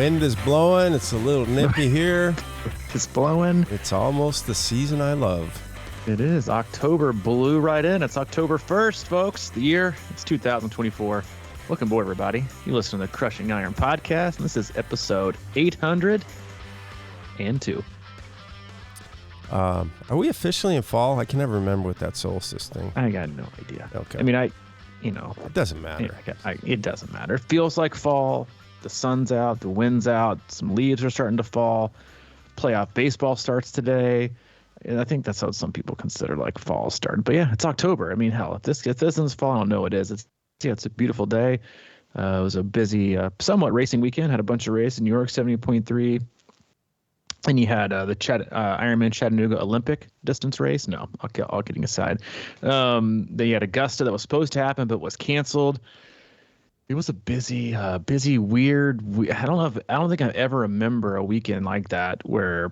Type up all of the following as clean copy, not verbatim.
wind is blowing. It's a little nippy here. It's blowing. It's almost the season I love. It is. October blew right in. It's October 1st, folks. The year, it's 2024. Welcome aboard, everybody. You listen to the Crushing Iron podcast, and this is episode 802. Are we officially in fall? I can never remember with that solstice thing. I got no idea. Okay. I mean, it doesn't matter. It doesn't matter. It feels like fall. The sun's out. The wind's out. Some leaves are starting to fall. Playoff baseball starts today. And I think that's how some people consider like fall started. But yeah, it's October. I mean, hell, if this isn't fall, I don't know what it is. It's a beautiful day. It was a busy, somewhat racing weekend. Had a bunch of races in New York, 70.3. And you had the Ironman Chattanooga Olympic distance race. No, all kidding aside. Then you had Augusta that was supposed to happen but was canceled. It was a busy, weird. I don't think I ever remember a weekend like that where,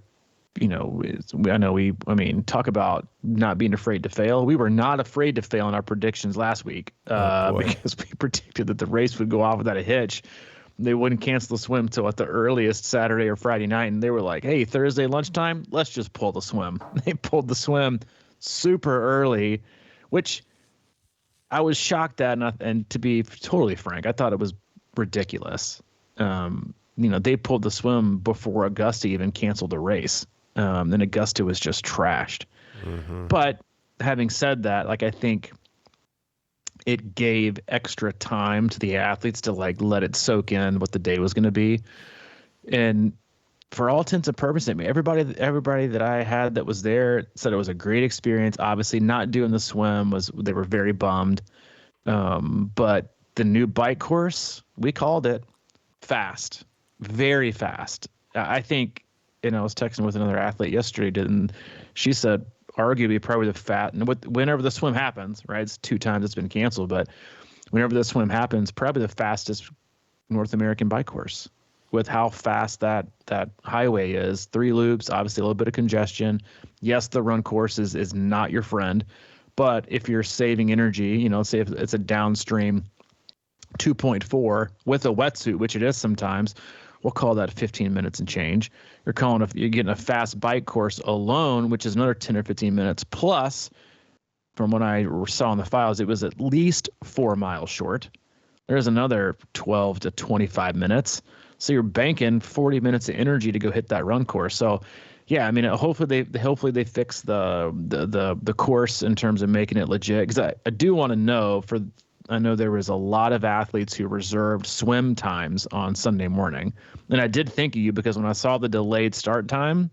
talk about not being afraid to fail. We were not afraid to fail in our predictions last week because we predicted that the race would go off without a hitch. They wouldn't cancel the swim till at the earliest Saturday or Friday night. And they were like, hey, Thursday lunchtime, let's just pull the swim. They pulled the swim super early, which I was shocked at. And to be totally frank, I thought it was ridiculous. They pulled the swim before Augusta even canceled the race. Then Augusta was just trashed. Mm-hmm. But having said that, I think it gave extra time to the athletes to let it soak in what the day was going to be. And for all intents and purposes, everybody that I had that was there said it was a great experience. Obviously not doing the swim they were very bummed. But the new bike course, we called it fast, very fast. I think, I was texting with another athlete yesterday, and she said, arguably probably whenever the swim happens, right? It's 2 times it's been canceled, but whenever the swim happens, probably the fastest North American bike course with how fast that highway is. 3 loops, obviously a little bit of congestion. Yes, the run course is not your friend, but if you're saving energy, say if it's a downstream 2.4 with a wetsuit, which it is sometimes, we'll call that 15 minutes and change. You're getting a fast bike course alone, which is another 10 or 15 minutes. Plus, from what I saw in the files, it was at least 4 miles short. There's another 12 to 25 minutes. So you're banking 40 minutes of energy to go hit that run course. So, yeah, hopefully they fix the course in terms of making it legit. Because I do want to know I know there was a lot of athletes who reserved swim times on Sunday morning. And I did think of you because when I saw the delayed start time,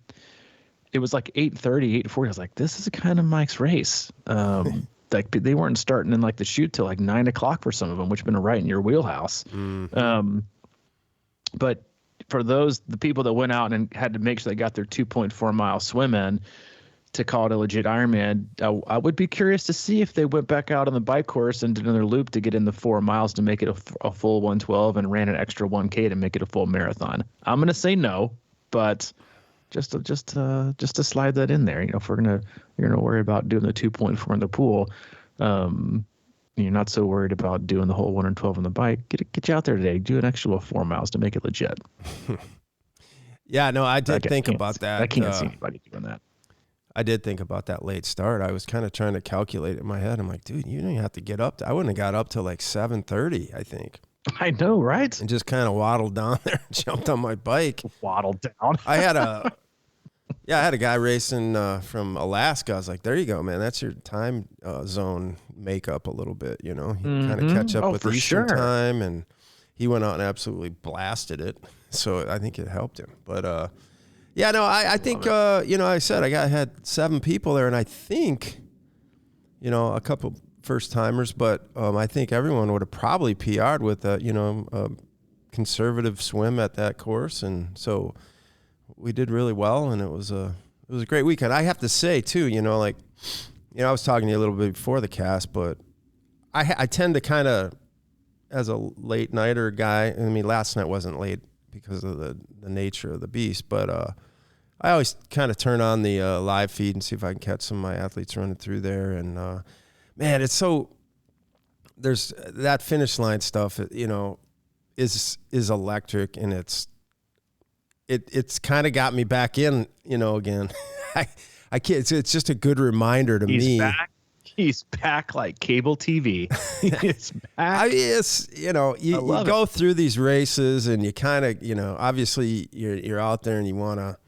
it was like 8:30, 8:40. I was like, this is kind of Mike's race. They weren't starting in the shoot till 9 o'clock for some of them, which would have been right in your wheelhouse. Mm-hmm. But for the people that went out and had to make sure they got their 2.4 mile swim in, to call it a legit Ironman, I would be curious to see if they went back out on the bike course and did another loop to get in the 4 miles to make it a full 112 and ran an extra 1K to make it a full marathon. I'm going to say no, but just to slide that in there, if you're going to worry about doing the 2.4 in the pool, you're not so worried about doing the whole 112 on the bike. Get you out there today. Do an extra 4 miles to make it legit. Yeah, no, I did think about that. I can't see anybody doing that. I did think about that late start. I was kind of trying to calculate it in my head. I'm like, dude, you don't have to get up. I wouldn't have got up till 7:30, I think. I know, right? And just kind of waddled down there and jumped on my bike. Waddled down. I had a guy racing from Alaska. I was like, there you go, man. That's your time zone makeup a little bit, You kind of catch up with Eastern time. And he went out and absolutely blasted it. So I think it helped him. But, yeah, no, I think, I said I had 7 people there, and I think, a couple first-timers, but I think everyone would have probably PR'd with a conservative swim at that course, and so we did really well, and it was a great weekend. I have to say, too, I was talking to you a little bit before the cast, but I tend to kind of, as a late-nighter guy, last night wasn't late, because of the nature of the beast. But I always kind of turn on the live feed and see if I can catch some of my athletes running through there. And, man, it's so – there's that finish line stuff, is electric, and it's it's kind of got me back in, again. I can't, it's just a good reminder to me. Back. He's back like cable TV. He's back. You go through these races and you kind of, obviously you're out there and you want to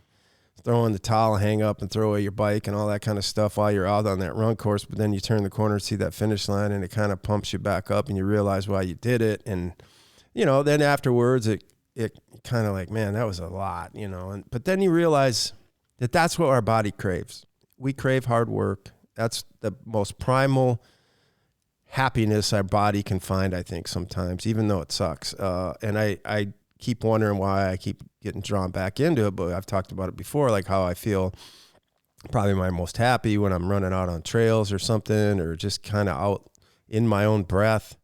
throw in the towel, hang up and throw away your bike and all that kind of stuff while you're out on that run course. But then you turn the corner and see that finish line and it kind of pumps you back up and you realize why you did it. And, then afterwards it kind of like, man, that was a lot, but then you realize that that's what our body craves. We crave hard work. That's the most primal happiness our body can find, I think, sometimes, even though it sucks. And I keep wondering why I keep getting drawn back into it, but I've talked about it before, like how I feel probably my most happy when I'm running out on trails or something, or just kind of out in my own breath.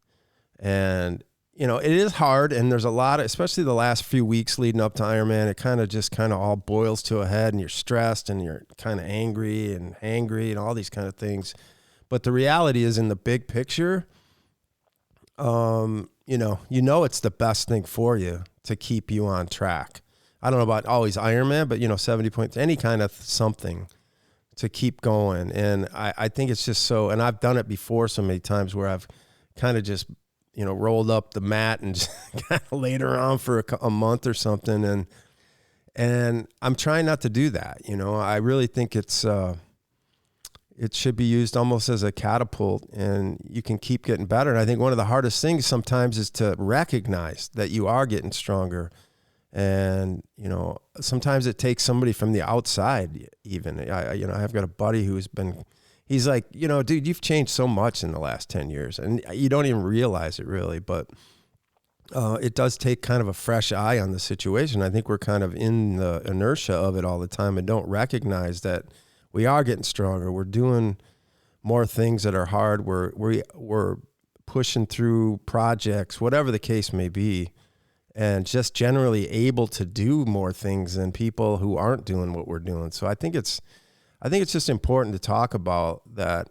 And, it is hard, and there's a lot of, especially the last few weeks leading up to Ironman, it kind of all boils to a head, and you're stressed and you're kind of angry and hangry and all these kind of things. But the reality is, in the big picture, it's the best thing for you to keep you on track. I don't know about always Ironman, but 70 points, any kind of something to keep going. And I think it's just so, and I've done it before so many times where I've kind of just, rolled up the mat and just kind of laid around for a month or something. And I'm trying not to do that. I really think it should be used almost as a catapult, and you can keep getting better. And I think one of the hardest things sometimes is to recognize that you are getting stronger. And, sometimes it takes somebody from the outside even. I've got a buddy he's like, dude, you've changed so much in the last 10 years and you don't even realize it really, but it does take kind of a fresh eye on the situation. I think we're kind of in the inertia of it all the time and don't recognize that we are getting stronger. We're doing more things that are hard. We're pushing through projects, whatever the case may be, and just generally able to do more things than people who aren't doing what we're doing. So I think it's just important to talk about that.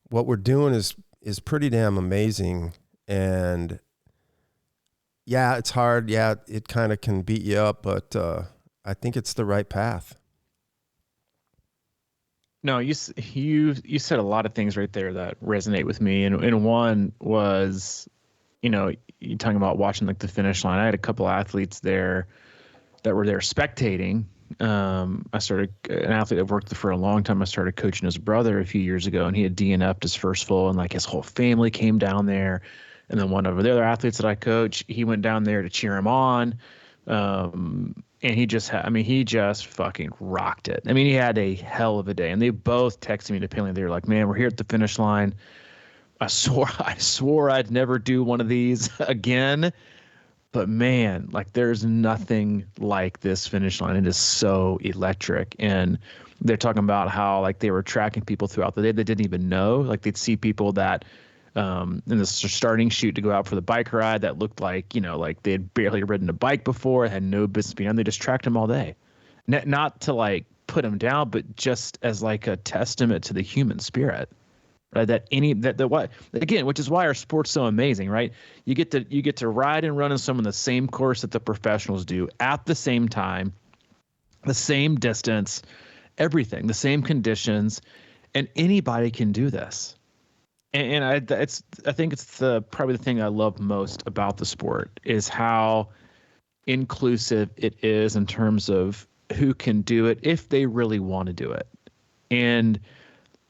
What we're doing is pretty damn amazing. And yeah, it's hard. Yeah, it kind of can beat you up, but I think it's the right path. No, you said a lot of things right there that resonate with me. And one was, you're talking about watching like the finish line. I had a couple athletes there that were there spectating. I started an athlete I've worked with for a long time. I started coaching his brother a few years ago, and he had DNF'd his first full, and like his whole family came down there. And then one of the other athletes that I coach, he went down there to cheer him on. And he just fucking rocked it. I mean, he had a hell of a day, and they both texted me independently. They were like, man, we're here at the finish line. I swore I'd never do one of these again. But man, like there's nothing like this finish line. It is so electric. And they're talking about how like they were tracking people throughout the day that didn't even know. Like they'd see people that in the starting chute to go out for the bike ride that looked like, like they had barely ridden a bike before, had no business being on. They just tracked them all day. Not to like put them down, but just as like a testament to the human spirit. Right, which is why our sport's so amazing, right? You get to ride and run in some of the same course that the professionals do at the same time, the same distance, everything, the same conditions, and anybody can do this. And I think it's probably the thing I love most about the sport is how inclusive it is in terms of who can do it if they really want to do it. And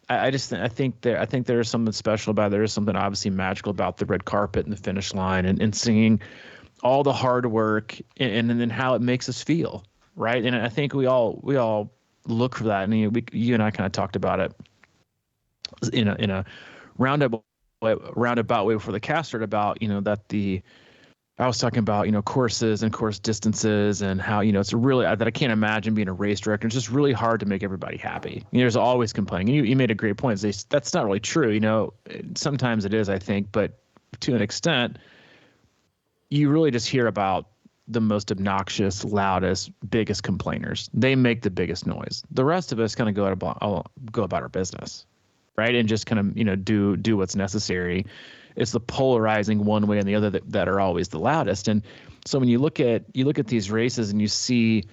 I think there is something special about it. There is something obviously magical about the red carpet and the finish line and seeing all the hard work and then how it makes us feel, right? And I think we all look for that. And you and I kind of talked about it in a roundabout way before the cast started about that I was talking about, courses and course distances and how, it's really that I can't imagine being a race director. It's just really hard to make everybody happy. There's always complaining. And you made a great point. That's not really true. Sometimes it is, I think, but to an extent, you really just hear about the most obnoxious, loudest, biggest complainers. They make the biggest noise. The rest of us kind of go about our business, right? And just kind of, do what's necessary. It's the polarizing one way and the other that are always the loudest. And So when you look at these races and you see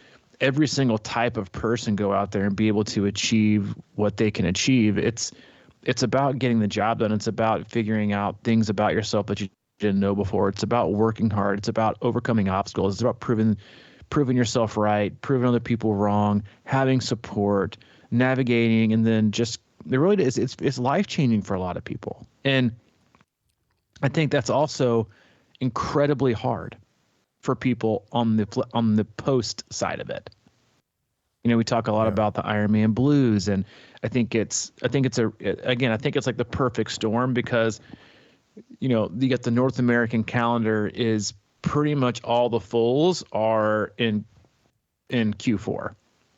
every single type of person go out there and be able to achieve what they can achieve, it's about getting the job done. It's about figuring out things about yourself that you didn't know before. It's about working hard. It's about overcoming obstacles. It's about proving yourself right, proving other people wrong, having support, navigating, and then just it really is. It's life changing for a lot of people, and I think that's also incredibly hard for people on the post side of it. We talk a lot about the Ironman blues, and I think it's like the perfect storm because, you get the North American calendar is pretty much all the fulls are in Q4.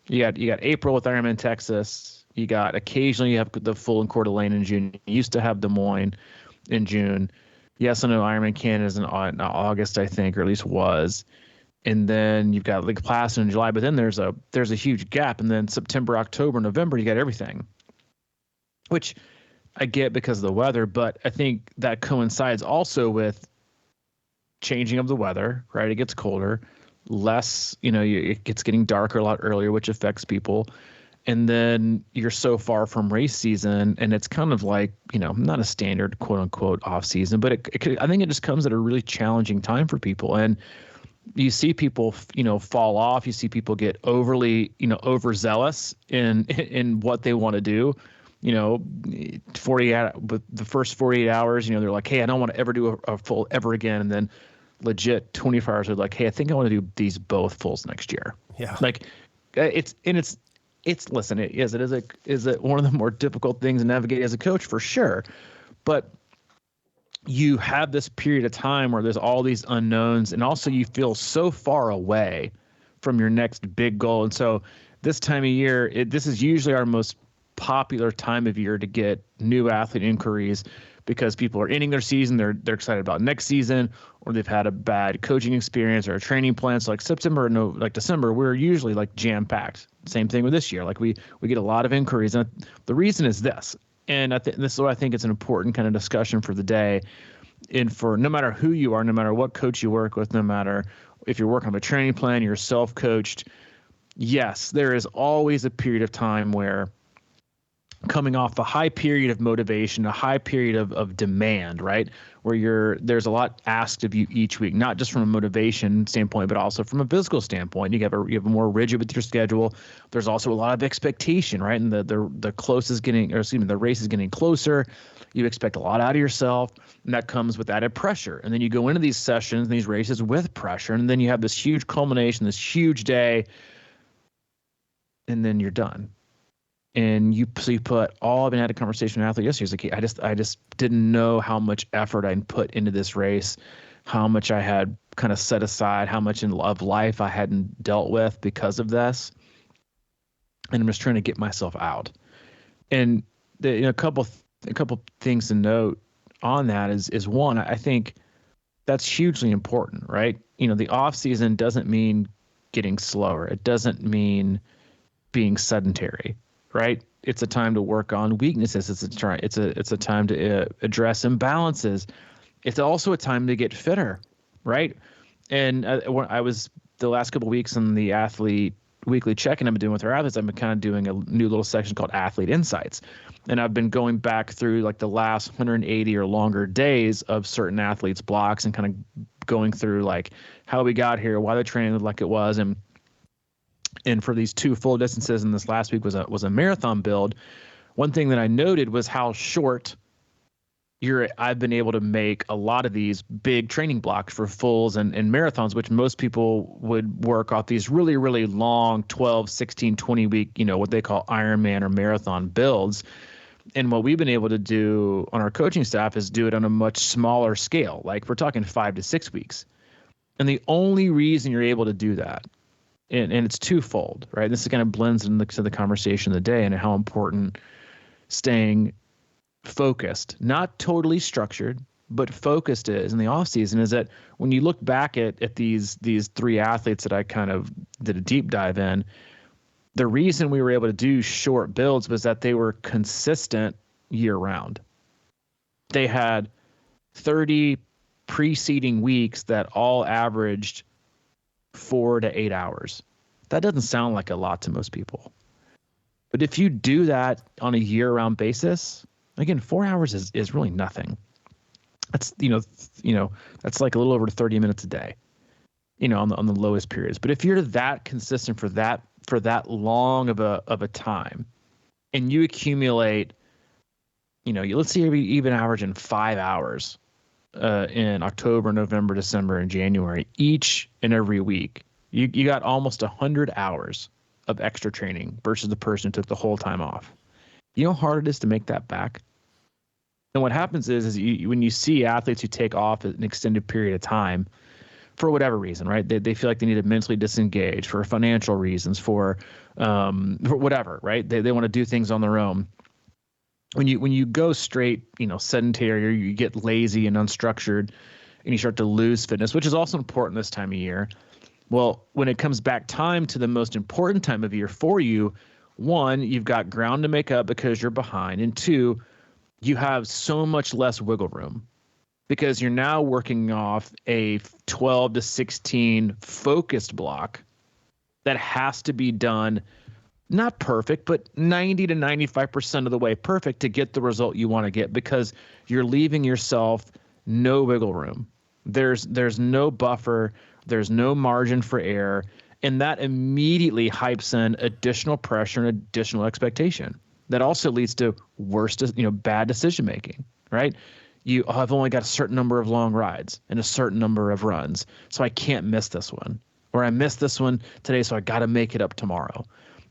You got April with Ironman Texas. You got occasionally you have the full in Coeur d'Alene in June. You used to have Des Moines in June. Yes, I know Ironman Canada is in August, I think, or at least was. And then you've got Lake Placid in July, but then there's a huge gap. And then September, October, November, you got everything, which I get because of the weather. But I think that coincides also with changing of the weather, right? It gets colder, less, it gets getting darker a lot earlier, which affects people. And then you're so far from race season, and it's kind of like, not a standard quote unquote off season, but I think it just comes at a really challenging time for people. And you see people, fall off. You see people get overly, overzealous in what they want to do. 48 the first 48 hours, they're like, hey, I don't want to ever do a full ever again. And then legit 24 hours, they're like, hey, I think I want to do these both fulls next year. Yeah. Like listen, it is one of the more difficult things to navigate as a coach for sure. But you have this period of time where there's all these unknowns, and also you feel so far away from your next big goal. And so this time of year, this is usually our most popular time of year to get new athlete inquiries because people are ending their season. They're excited about next season, or they've had a bad coaching experience or a training plan. So like December, we're usually like jam packed. Same thing with this year. Like we get a lot of inquiries. And the reason is this. And this is what I think it's an important kind of discussion for the day. And for no matter who you are, no matter what coach you work with, no matter if you're working on a training plan, you're self-coached. Yes, there is always a period of time where coming off a high period of motivation, a high period of demand, right? Where there's a lot asked of you each week, not just from a motivation standpoint, but also from a physical standpoint. You have a more rigid with your schedule. There's also a lot of expectation, right? And the race is getting closer. You expect a lot out of yourself, and that comes with added pressure. And then you go into these sessions, these races with pressure, and then you have this huge culmination, this huge day, and then you're done. And you put all. I've been had a conversation with an athlete yesterday. He's like, I just didn't know how much effort I'd put into this race, how much I had kind of set aside, how much of life I hadn't dealt with because of this, and I'm just trying to get myself out. And a couple things to note on that is one, I think that's hugely important, right? The off season doesn't mean getting slower. It doesn't mean being sedentary. Right? It's a time to work on weaknesses. It's a time to address imbalances. It's also a time to get fitter, right? And I was the last couple of weeks in the athlete weekly check-in I've been doing with our athletes. I've been kind of doing a new little section called Athlete Insights, and I've been going back through like the last 180 or longer days of certain athletes' blocks and kind of going through like how we got here, why they're training like it was, and for these 2 full distances, and this last week was a marathon build. One thing that I noted was how short I've been able to make a lot of these big training blocks for fulls and marathons, which most people would work off these really, really long 12, 16, 20 week, what they call Ironman or marathon builds. And what we've been able to do on our coaching staff is do it on a much smaller scale. Like we're talking 5 to 6 weeks. And the only reason you're able to do that, and it's twofold, right? This kind of blends into the conversation of the day and how important staying focused, not totally structured, but focused is in the off season, is that when you look back at these 3 athletes that I kind of did a deep dive in, the reason we were able to do short builds was that they were consistent year round. They had 30 preceding weeks that all averaged 4 to 8 hours. That doesn't sound like a lot to most people. But if you do that on a year-round basis, again, 4 hours is really nothing. That's that's like a little over 30 minutes a day, on the lowest periods. But if you're that consistent for that long of a time, and you accumulate, let's say you're even averaging 5 hours in October, November, December, and January, each and every week, you got almost 100 hours of extra training versus the person who took the whole time off. You know how hard it is to make that back? And what happens is when you see athletes who take off an extended period of time for whatever reason, right? They feel like they need to mentally disengage for financial reasons, for whatever, right? They want to do things on their own. When you go straight, sedentary, or you get lazy and unstructured, and you start to lose fitness, which is also important this time of year. Well, when it comes back time to the most important time of year for you, one, you've got ground to make up because you're behind, and two, you have so much less wiggle room because you're now working off a 12 to 16 focused block that has to be done, not perfect, but 90 to 95% of the way perfect to get the result you want to get, because you're leaving yourself no wiggle room. There's no buffer. There's no margin for error. And that immediately hypes in additional pressure and additional expectation. That also leads to bad decision making, right? I've only got a certain number of long rides and a certain number of runs, so I can't miss this one. Or I missed this one today, so I got to make it up tomorrow.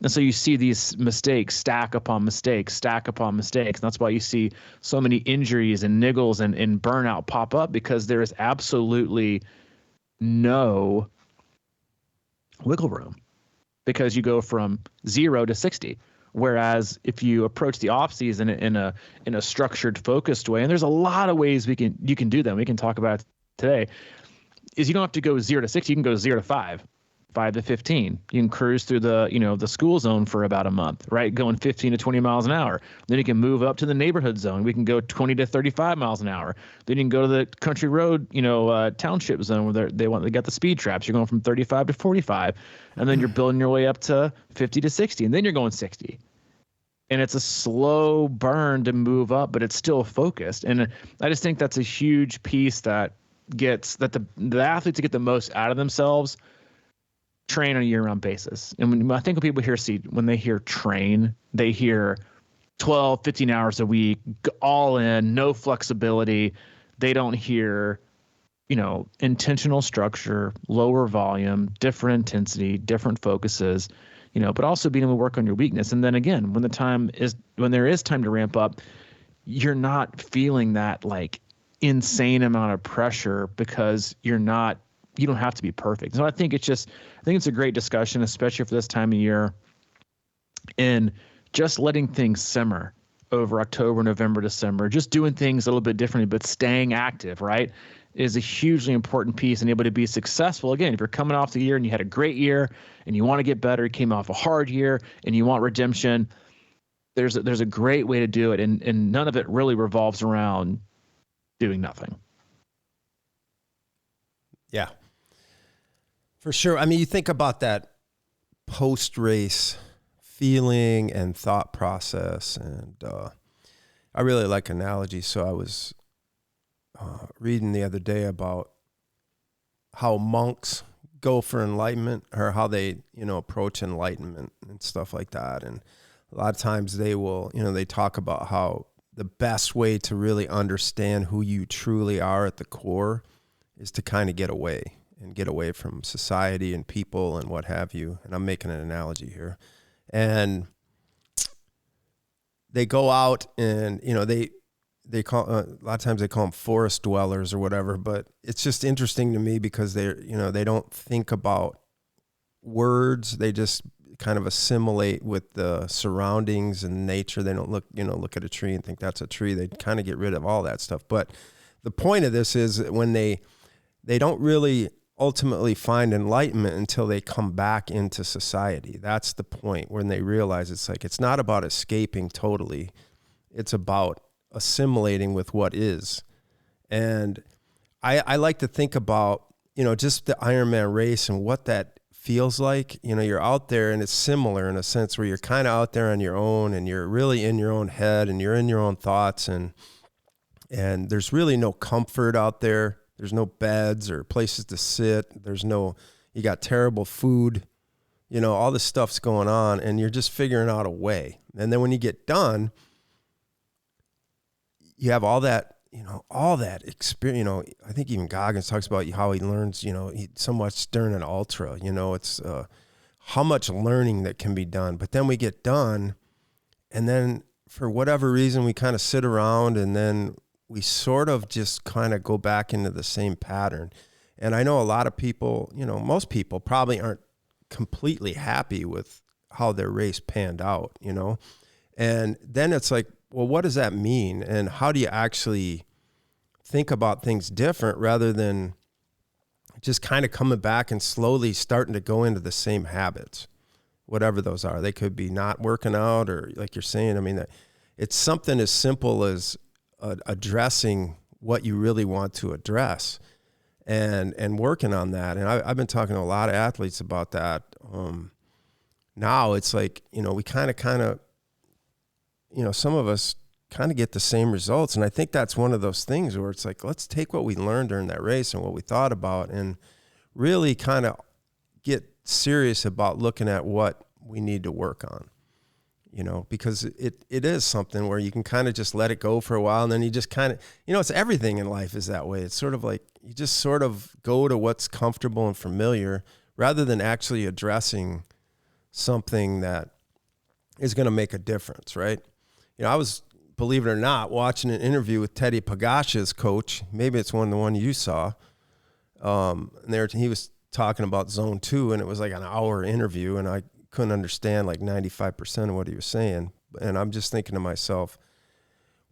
And so you see these mistakes stack upon mistakes, and that's why you see so many injuries and niggles and burnout pop up, because there is absolutely no wiggle room, because you go from 0 to 60. Whereas if you approach the off season in a structured, focused way, and there's a lot of ways you can do them. We can talk about it today. Is you don't have to go 0 to 60. You can go 0 to 5, 5 to 15. You can cruise through the school zone for about a month, right? Going 15 to 20 miles an hour. Then you can move up to the neighborhood zone. We can go 20 to 35 miles an hour. Then you can go to the country road, township zone where they got the speed traps. You're going from 35 to 45, and then you're building your way up to 50 to 60, and then you're going 60. And it's a slow burn to move up, but it's still focused. And I just think that's a huge piece that the athletes that get the most out of themselves train on a year-round basis. And I think when they hear train, they hear 12, 15 hours a week, all in, no flexibility. They don't hear, intentional structure, lower volume, different intensity, different focuses, but also being able to work on your weakness. And then again, when there is time to ramp up, you're not feeling that like insane amount of pressure, because you don't have to be perfect. So I think it's a great discussion, especially for this time of year, in just letting things simmer over October, November, December, just doing things a little bit differently, but staying active, right, is a hugely important piece, and able to be successful. Again, if you're coming off the year and you had a great year and you want to get better, you came off a hard year and you want redemption, there's a great way to do it. And none of it really revolves around doing nothing. Yeah, for sure. I mean, you think about that post-race feeling and thought process, and I really like analogies. So I was reading the other day about how monks go for enlightenment, or how they, approach enlightenment and stuff like that. And a lot of times they will, they talk about how the best way to really understand who you truly are at the core is to kind of get away from society and people and what have you. And I'm making an analogy here. And they go out and, they call a lot of times they call them forest dwellers or whatever, but it's just interesting to me because they don't think about words. They just kind of assimilate with the surroundings and nature. They don't look at a tree and think that's a tree. They kind of get rid of all that stuff. But the point of this is that when they don't really ultimately find enlightenment until they come back into society. That's the point, when they realize it's not about escaping totally. It's about assimilating with what is. And I like to think about, just the Ironman race and what that feels like. You're out there, and it's similar in a sense where you're kind of out there on your own, and you're really in your own head, and you're in your own thoughts, and there's really no comfort out there. There's no beds or places to sit. You got terrible food, all this stuff's going on, and you're just figuring out a way. And then when you get done, you have all that experience. I think even Goggins talks about how he learns, so much during an ultra, it's how much learning that can be done. But then we get done, and then for whatever reason, we kind of sit around, and then we sort of just kind of go back into the same pattern. And I know a lot of people, most people probably aren't completely happy with how their race panned out, and then it's like, well, what does that mean? And how do you actually think about things different rather than just kind of coming back and slowly starting to go into the same habits, whatever those are? They could be not working out, or like you're saying, it's something as simple as addressing what you really want to address and working on that. And I've been talking to a lot of athletes about that. Now it's like, we kind of, some of us kind of get the same results. And I think that's one of those things where it's like, let's take what we learned during that race and what we thought about and really kind of get serious about looking at what we need to work on, because it is something where you can kind of just let it go for a while. And then you just kind of, it's everything in life is that way. It's sort of like you just sort of go to what's comfortable and familiar rather than actually addressing something that is going to make a difference, right? I was, believe it or not, watching an interview with Teddy Pagash's coach. Maybe it's the one you saw. And he was talking about zone 2, and it was like an hour interview, and I couldn't understand like 95% of what he was saying. And I'm just thinking to myself,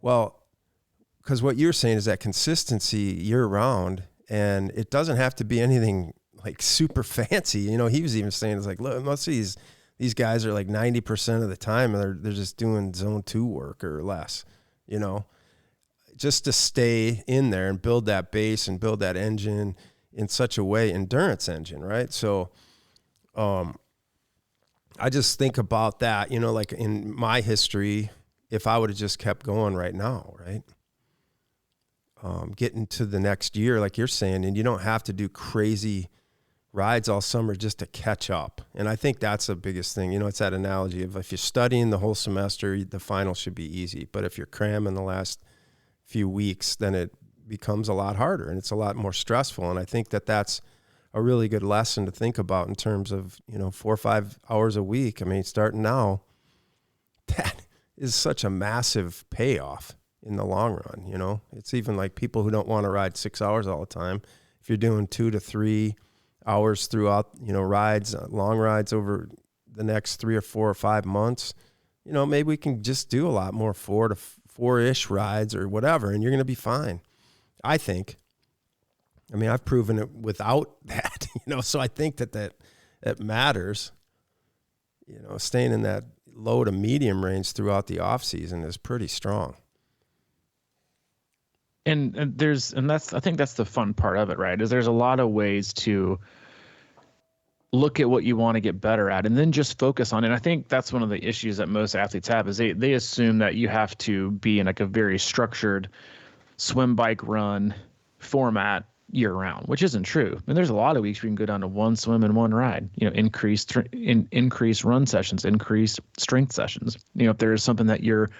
well, because what you're saying is that consistency year round, and it doesn't have to be anything like super fancy. He was even saying, it's like, look, most of these guys are like 90% of the time they're just doing zone 2 work or less, just to stay in there and build that base and build that engine in such a way, endurance engine, right? So I just think about that, like in my history, if I would have just kept going right now, right? Getting to the next year, like you're saying, and you don't have to do crazy rides all summer just to catch up. And I think that's the biggest thing. It's that analogy of if you're studying the whole semester, the final should be easy. But if you're cramming the last few weeks, then it becomes a lot harder and it's a lot more stressful. And I think that that's a really good lesson to think about in terms of, 4 or 5 hours a week. Starting now, that is such a massive payoff in the long run. It's even like people who don't want to ride 6 hours all the time. If you're doing 2 to 3 hours throughout, rides, long rides over the next 3 or 4 or 5 months, maybe we can just do a lot more 4 to 4-ish rides or whatever, and you're going to be fine, I think. I've proven it without that, so I think that matters. Staying in that low to medium range throughout the off season is pretty strong. And I think that's the fun part of it, right? Is there's a lot of ways to look at what you want to get better at and then just focus on it. And I think that's one of the issues that most athletes have is they assume that you have to be in like a very structured swim, bike, run format year round, which isn't true. There's a lot of weeks we can go down to 1 swim and 1 ride, increase run sessions, increase strength sessions. If there's something that you're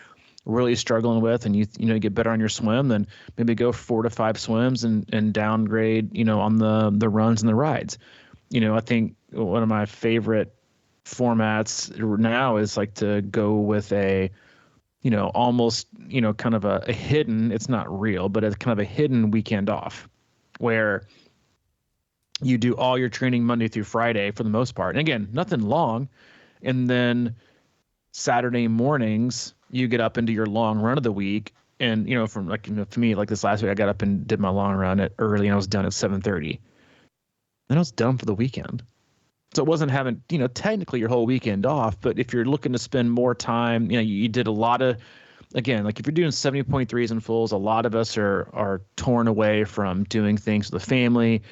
really struggling with and you get better on your swim, then maybe go 4 to 5 swims and downgrade, on the runs and the rides. I think one of my favorite formats now is like to go with a, almost, kind of a hidden, it's not real, but it's kind of a hidden weekend off where you do all your training Monday through Friday for the most part. And again, nothing long. And then Saturday mornings, you get up into your long run of the week. And, from like, for me, like this last week, I got up and did my long run at early and I was done at 7:30. Then I was done for the weekend. So it wasn't having, technically your whole weekend off, but if you're looking to spend more time, you did a lot of again, like if you're doing 70.3s and fulls, a lot of us are torn away from doing things with the family,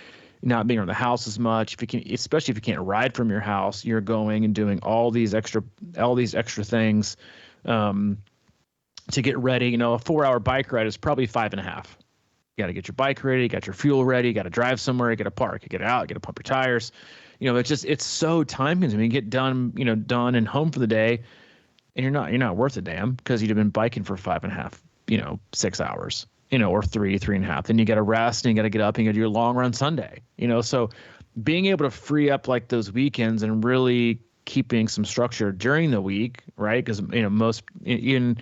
not being around the house as much. If you can, especially if you can't ride from your house, you're going and doing all these extra things to get ready. A 4-hour bike ride is probably 5.5. You got to get your bike ready, you got your fuel ready, you got to drive somewhere, you got to park, you get out, you got to pump your tires. It's so time consuming. You get done and home for the day, and you're not worth a damn because you've been biking for 5.5, 6 hours, or 3.5. Then you got to rest and you got to get up and you got to do your long run Sunday, so being able to free up like those weekends and really keeping some structure during the week, right? Because, even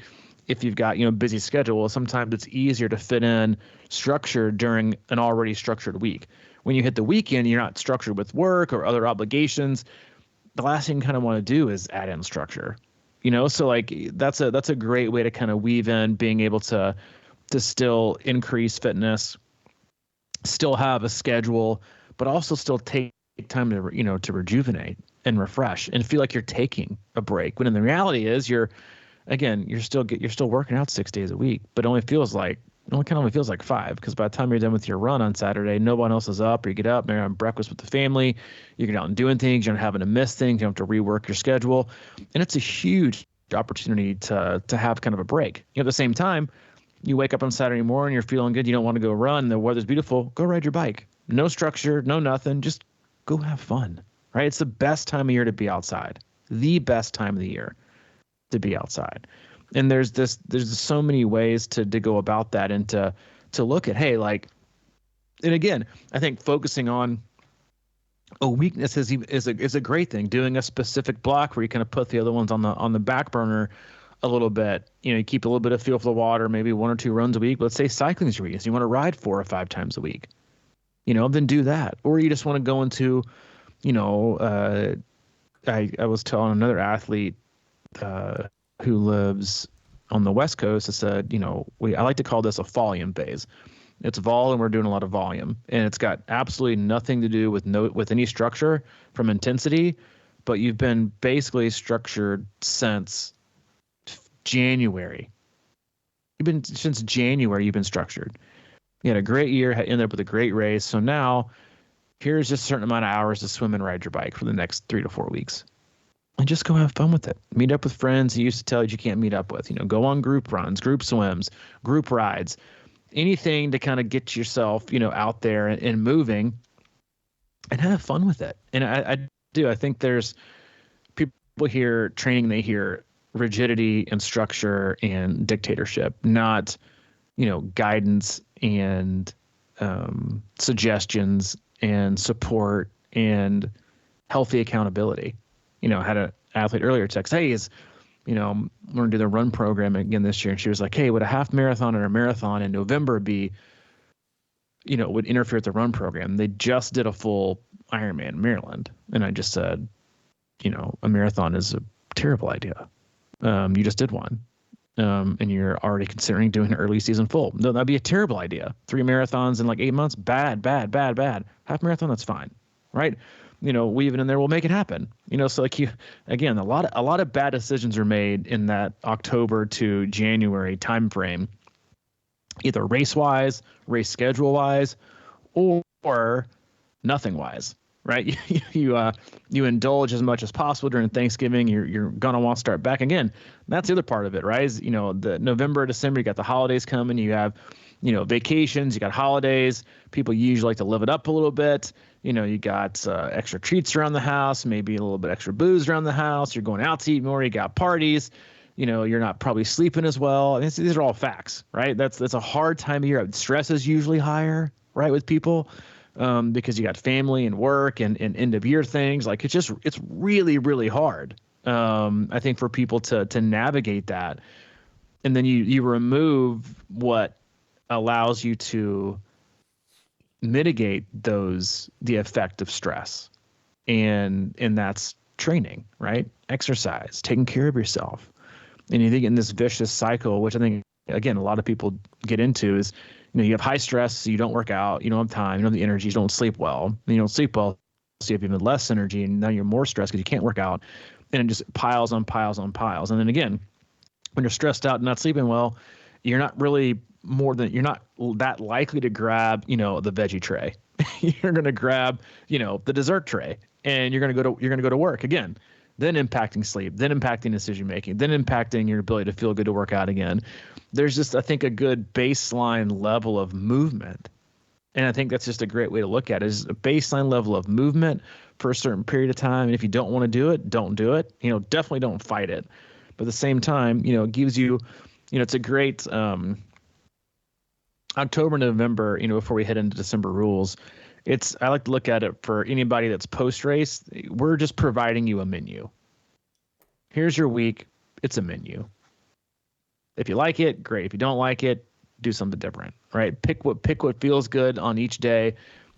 if you've got, busy schedule, sometimes it's easier to fit in structure during an already structured week. When you hit the weekend, you're not structured with work or other obligations. The last thing you kind of want to do is add in structure, so like that's a great way to kind of weave in being able to still increase fitness, still have a schedule, but also still take time to, to rejuvenate and refresh and feel like you're taking a break. When in the reality is you're still working out 6 days a week, but it only feels like 5, because by the time you're done with your run on Saturday, no one else is up, or you get up, maybe having breakfast with the family, you get out and doing things, you're not having to miss things, you don't have to rework your schedule. And it's a huge opportunity to have kind of a break. At the same time, you wake up on Saturday morning, you're feeling good, you don't want to go run, the weather's beautiful, go ride your bike. No structure, no nothing, just go have fun, right? It's the best time of year to be outside. The best time of the year to be outside. And there's so many ways to go about that, and to look at, hey, like, and again, I think focusing on a weakness is a great thing. Doing a specific block where you kind of put the other ones on the back burner a little bit. You keep a little bit of feel for the water, maybe 1 or 2 runs a week. But let's say cycling is your weakness. You want to ride 4 or 5 times a week, then do that. Or you just want to go into, I was telling another athlete who lives on the West Coast, I said, I like to call this a volume phase. It's vol, and we're doing a lot of volume, and it's got absolutely nothing to do with any structure from intensity, but you've been basically structured since January. Since January, you've been structured. You had a great year, ended up with a great race. So now here's just a certain amount of hours to swim and ride your bike for the next 3 to 4 weeks. And just go have fun with it. Meet up with friends you used to tell you can't meet up with. Go on group runs, group swims, group rides, anything to kind of get yourself, out there and moving, and have fun with it. And I do. I think there's people hear training, they hear rigidity and structure and dictatorship, not, guidance and suggestions and support and healthy accountability. I had an athlete earlier text, hey, we're going to do the run program again this year. And she was like, hey, would a half marathon or a marathon in November be, would interfere with the run program? They just did a full Ironman in Maryland. And I just said, a marathon is a terrible idea. You just did one. And you're already considering doing an early season full. No, that'd be a terrible idea. 3 marathons in like 8 months, bad. Half marathon, that's fine, right? Weave it in there, we'll make it happen. So like again, a lot of bad decisions are made in that October to January timeframe, either race wise, race schedule wise, or nothing wise, right? You indulge as much as possible during Thanksgiving. You're gonna want to start back again. That's the other part of it, right? Is, the November, December, you got the holidays coming. You have, vacations. You got holidays. People usually like to live it up a little bit. You got extra treats around the house, maybe a little bit extra booze around the house. You're going out to eat more. You got parties. You're not probably sleeping as well. I mean, these are all facts, right? That's a hard time of year. Stress is usually higher, right, with people, because you got family and work and end of year things. Like it's really, really hard. I think for people to navigate that, and then you remove what allows you to mitigate the effect of stress, and that's training, right? Exercise, taking care of yourself. And you think in this vicious cycle, which I think again a lot of people get into, is you have high stress, so you don't work out, you don't have time, you don't have the energy, you don't sleep well, and you don't sleep well, so you have even less energy, and now you're more stressed because you can't work out, and it just piles on piles on piles. And then again, when you're stressed out and not sleeping well, you're not that likely to grab, the veggie tray. You're going to grab, the dessert tray, and you're going to go to work again, then impacting sleep, then impacting decision making, then impacting your ability to feel good to work out again. There's just, I think, a good baseline level of movement. And I think that's just a great way to look at it, is a baseline level of movement for a certain period of time. And if you don't want to do it, don't do it. Definitely don't fight it. But at the same time, it gives you, it's a great October, November, before we head into December rules. I like to look at it for anybody that's post-race. We're just providing you a menu. Here's your week. It's a menu. If you like it, great. If you don't like it, do something different, right? Pick what feels good on each day,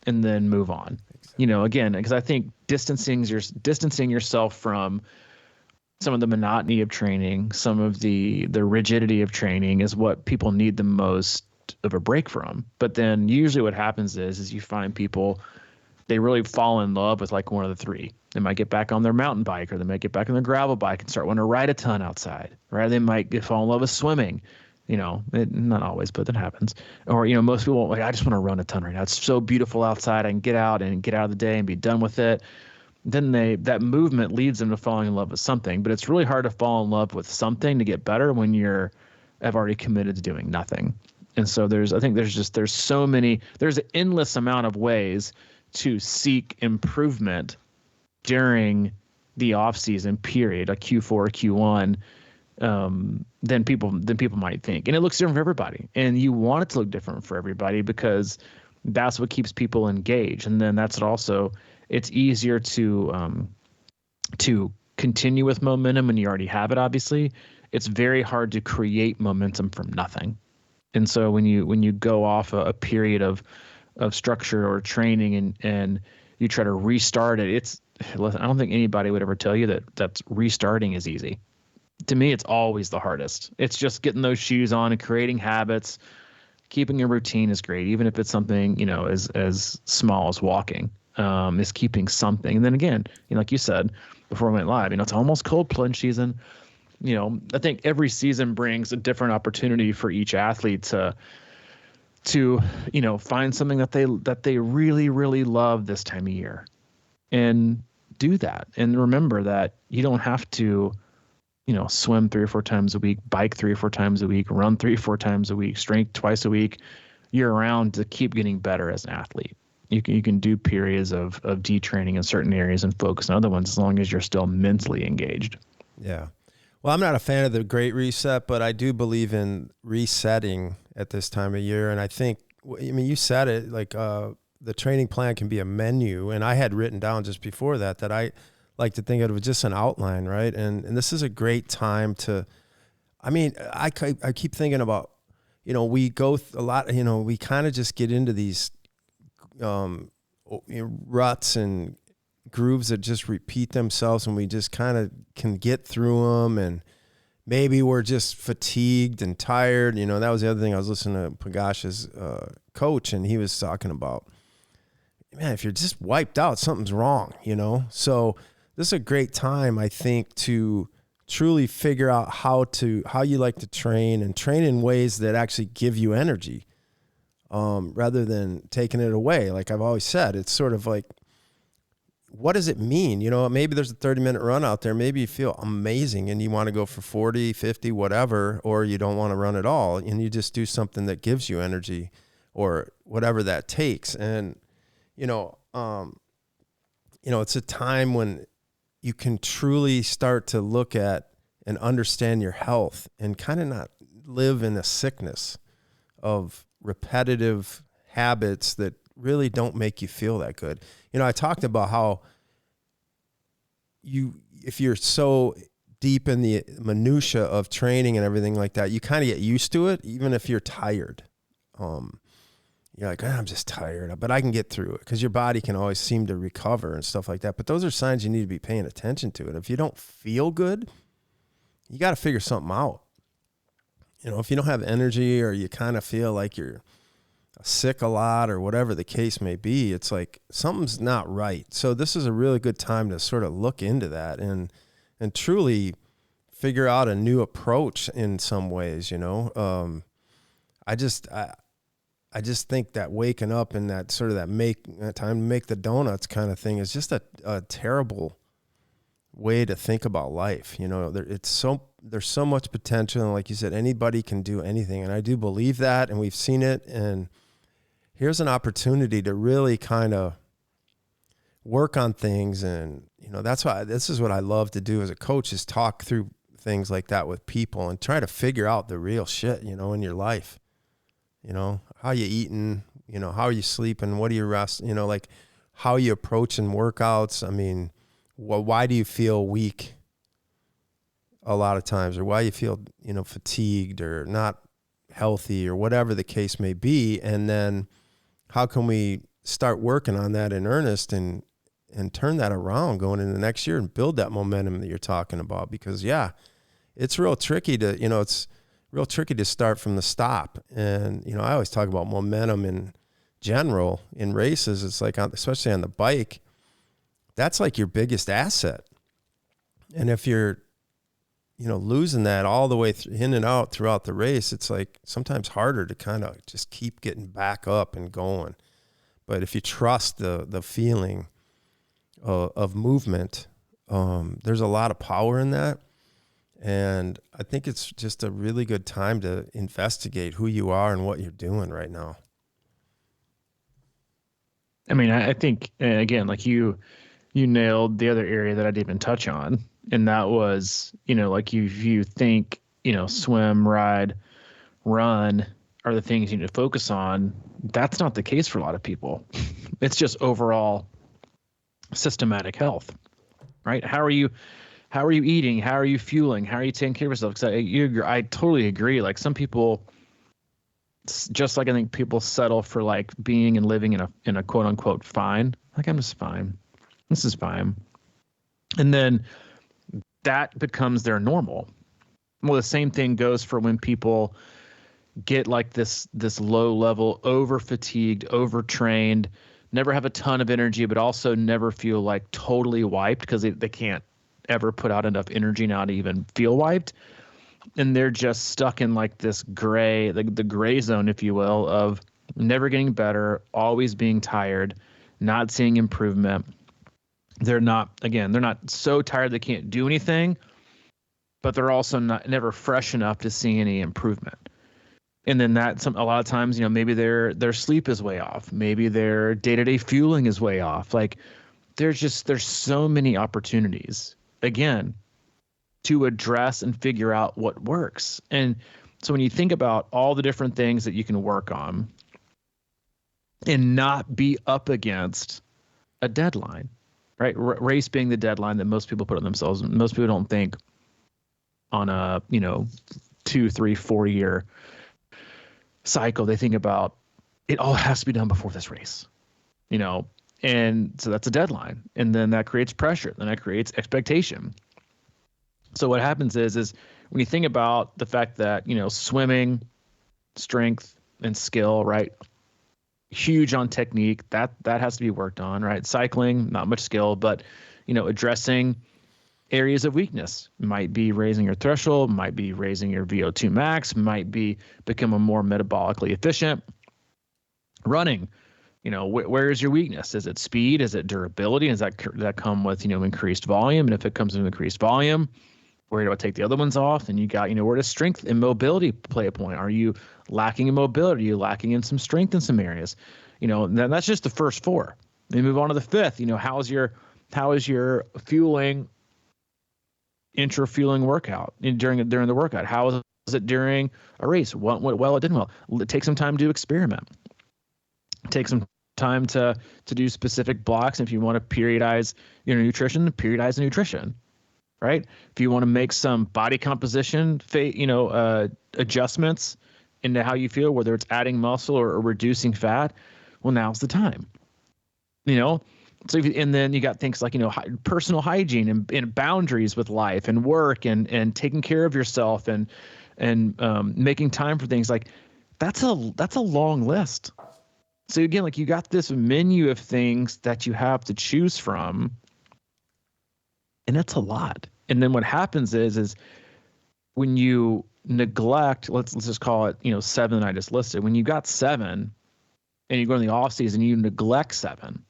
and then move on. Exactly. Again, because I think distancing yourself from some of the monotony of training, some of the rigidity of training is what people need the most of a break from. But then usually what happens is you find people, they really fall in love with like one of the three. They might get back on their mountain bike, or they might get back on their gravel bike and start wanting to ride a ton outside, right? They might fall in love with swimming. Not always, but that happens. Or, most people I just want to run a ton right now. It's so beautiful outside. I can get out of the day and be done with it. Then that movement leads them to falling in love with something. But it's really hard to fall in love with something to get better when have already committed to doing nothing. And so there's an endless amount of ways to seek improvement during the off-season period, like Q4, Q1, than people might think. And it looks different for everybody. And you want it to look different for everybody because that's what keeps people engaged. And then that's also, it's easier to continue with momentum when you already have it, obviously. It's very hard to create momentum from nothing. And so when you go off a period of structure or training and you try to restart it, I don't think anybody would ever tell you that's restarting is easy. To me, it's always the hardest. It's just getting those shoes on and creating habits. Keeping a routine is great, even if it's something, as small as walking, is keeping something. And then again, like you said before we went live, it's almost cold plunge season. I think every season brings a different opportunity for each athlete to find something that they really, really love this time of year and do that. And remember that you don't have to, swim 3 or 4 times a week, bike 3 or 4 times a week, run 3 or 4 times a week, strength twice a week, year round to keep getting better as an athlete. You can do periods of detraining in certain areas and focus on other ones as long as you're still mentally engaged. Yeah. Well, I'm not a fan of the Great Reset, but I do believe in resetting at this time of year. And I think, you said it, like the training plan can be a menu. And I had written down just before that I like to think of it as just an outline, right? And this is a great time to, I keep thinking about, we go a lot, we kind of just get into these ruts and grooves that just repeat themselves, and we just kind of can get through them, and maybe we're just fatigued and tired. That was the other thing. I was listening to Pagash's coach, and he was talking about, man, if you're just wiped out, something's wrong, So this is a great time, I think, to truly figure out how you like to train and train in ways that actually give you energy, rather than taking it away. Like I've always said, it's sort of like, what does it mean? Maybe there's a 30-minute run out there. Maybe you feel amazing and you want to go for 40, 50, whatever, or you don't want to run at all. And you just do something that gives you energy or whatever that takes. And, it's a time when you can truly start to look at and understand your health and kind of not live in a sickness of repetitive habits that really don't make you feel that good. I talked about how if you're so deep in the minutia of training and everything like that, you kind of get used to it, even if you're tired. You're like, I'm just tired, but I can get through it, because your body can always seem to recover and stuff like that. But those are signs you need to be paying attention to. And if you don't feel good, you got to figure something out. If you don't have energy, or you kind of feel like you're sick a lot, or whatever the case may be, it's like something's not right. So this is a really good time to sort of look into that and truly figure out a new approach in some ways, you know. I just think that waking up and that sort of that time to make the donuts kind of thing is just a terrible way to think about life. You know, there's so much potential. And like you said, anybody can do anything. And I do believe that, and we've seen it. And here's an opportunity to really kind of work on things. And, you know, this is what I love to do as a coach, is talk through things like that with people and try to figure out the real shit, you know, in your life. You know, how you eating, you know, how are you sleeping? What do you rest? You know, like how you approaching workouts. I mean, why do you feel weak a lot of times, or why you feel, you know, fatigued or not healthy or whatever the case may be? And then how can we start working on that in earnest and turn that around going into next year and build that momentum that you're talking about? Because it's real tricky to, you know, it's real tricky to start from the stop. And, you know, I always talk about momentum in general in races. It's like, especially on the bike, that's like your biggest asset. And if you're, you know, losing that all the way in and out throughout the race, it's like sometimes harder to kind of just keep getting back up and going. But if you trust the feeling of movement, there's a lot of power in that. And I think it's just a really good time to investigate who you are and what you're doing right now. I mean, I think, again, like you nailed the other area that I didn't even touch on. And that was, you know, like you think, you know, swim, ride, run are the things you need to focus on. That's not the case for a lot of people. It's just overall systematic health, right? How are you eating? How are you fueling? How are you taking care of yourself? Because I totally agree. Like some people, just like I think people settle for like being and living in a quote unquote fine. Like I'm just fine. This is fine. And then that becomes their normal. Well, the same thing goes for when people get like this low level, over fatigued, overtrained, never have a ton of energy, but also never feel like totally wiped because they can't ever put out enough energy now to even feel wiped. And they're just stuck in like this gray, the gray zone, if you will, of never getting better, always being tired, not seeing improvement. They're not so tired they can't do anything, but they're also never fresh enough to see any improvement. And then a lot of times, you know, maybe their sleep is way off. Maybe their day-to-day fueling is way off. Like there's so many opportunities, again, to address and figure out what works. And so when you think about all the different things that you can work on and not be up against a deadline, right? Race being the deadline that most people put on themselves. Most people don't think on a, you know, 2, 3, 4 year cycle. They think about it all has to be done before this race, you know, and so that's a deadline. And then that creates pressure. Then that creates expectation. So what happens is when you think about the fact that, you know, swimming, strength and skill, right? Huge on technique, that has to be worked on, right? Cycling, not much skill, but, you know, addressing areas of weakness might be raising your threshold, might be raising your VO2 max, might be becoming more metabolically efficient. Running, you know, where is your weakness? Is it speed? Is it durability? Does that come with, you know, increased volume? And if it comes with increased volume, where do I take the other ones off? And you got, you know, where does strength and mobility play a point? Are you lacking in mobility? Are you lacking in some strength in some areas? You know, then that's just the first 4. Then move on to the 5th. You know, how is your fueling, intra-fueling workout during the workout? How is it during a race? What went well? It didn't well. Take some time to experiment. Take some time to do specific blocks. If you want to periodize your nutrition, periodize the nutrition. Right? If you want to make some body composition, adjustments into how you feel, whether it's adding muscle or reducing fat, well, now's the time. You know, so and then you got things like, you know, personal hygiene and boundaries with life and work and taking care of yourself and making time for things like that's a long list. So again, like you got this menu of things that you have to choose from. And that's a lot. And then what happens is when you neglect, let's just call it, 7 that I just listed. When you got 7 and you go in the off season, you neglect 7